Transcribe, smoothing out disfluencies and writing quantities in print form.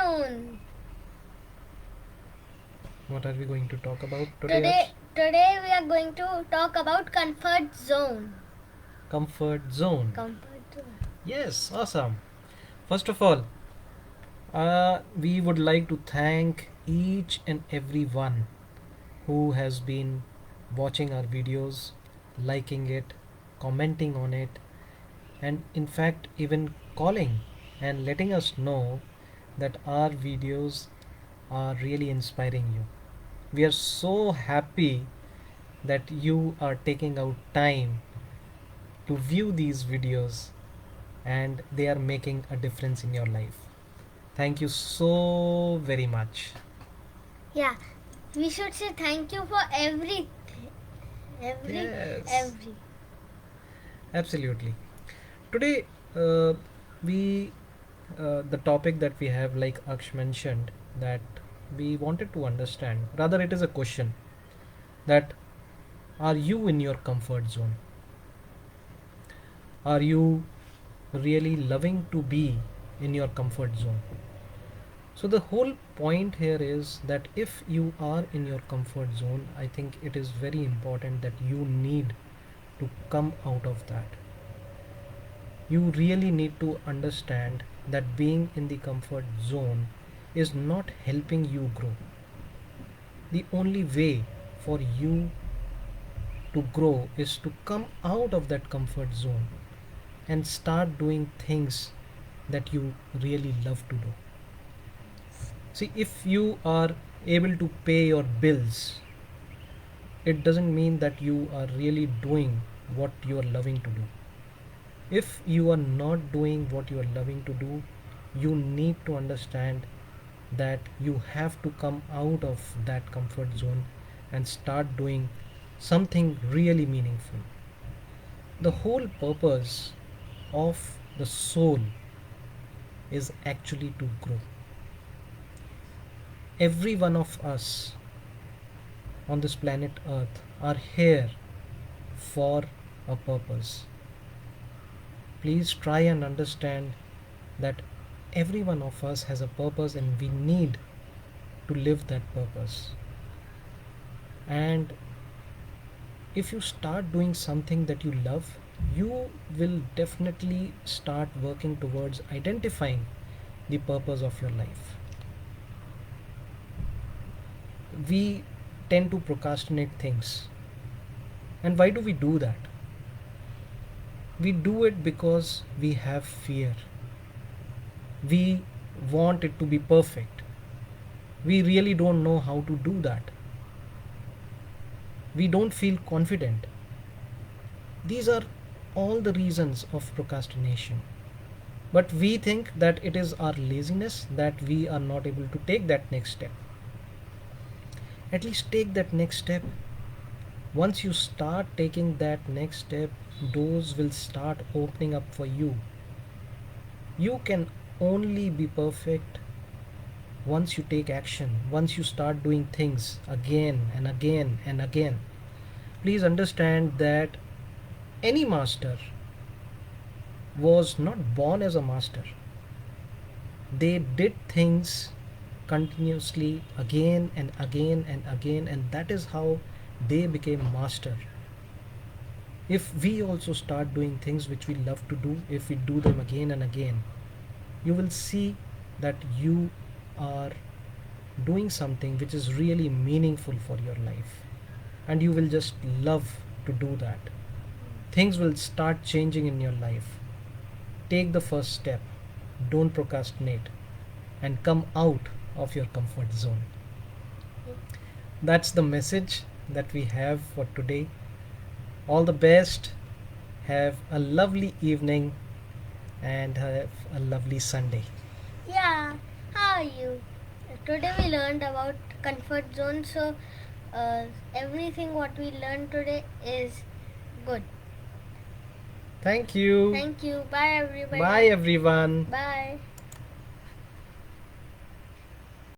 zone. What are we going to talk about today? Today we are going to talk about comfort zone. Comfort zone. Comfort zone. Yes, awesome. First of all, we would like to thank each and every one who has been watching our videos, liking it, commenting on it, and in fact, even calling and letting us know that our videos are really inspiring you. We are so happy that you are taking out time to view these videos and they are making a difference in your life. Thank you so very much. Yeah, we should say thank you for everything. Yes. Absolutely. Today, we the topic that we have, like Aksh mentioned, that we wanted to understand. Rather, it is a question that are you in your comfort zone? Are you really loving to be in your comfort zone? So the whole point here is that if you are in your comfort zone, I think it is very important that you need to come out of that. You really need to understand that being in the comfort zone is not helping you grow. The only way for you to grow is to come out of that comfort zone and start doing things that you really love to do. See, if you are able to pay your bills, it doesn't mean that you are really doing what you are loving to do. If you are not doing what you are loving to do, you need to understand that you have to come out of that comfort zone and start doing something really meaningful. The whole purpose of the soul is actually to grow. Every one of us on this planet Earth are here for a purpose. Please try and understand that every one of us has a purpose and we need to live that purpose. And if you start doing something that you love, you will definitely start working towards identifying the purpose of your life. We tend to procrastinate things. And why do we do that? We do it because we have fear. We want it to be perfect. We really don't know how to do that. We don't feel confident. These are all the reasons of procrastination. But we think that it is our laziness that we are not able to take that next step. At least take that next step. Once you start taking that next step, doors will start opening up for you. You can only be perfect once you take action, once you start doing things again and again and again. Please understand that any master was not born as a master. They did things continuously again and again and again, and that is how they became master. If we also start doing things which we love to do, if we do them again and again, you will see that you are doing something which is really meaningful for your life, and you will just love to do that. Things will start changing in your life. Take the first step, don't procrastinate, and come out of your comfort zone. That's the message that we have for today. All the best. Have a lovely evening and have a lovely Sunday. Yeah, how are you? Today we learned about comfort zone, so everything what we learned today is good. Thank you. Thank you. Bye everybody. Bye everyone. Bye.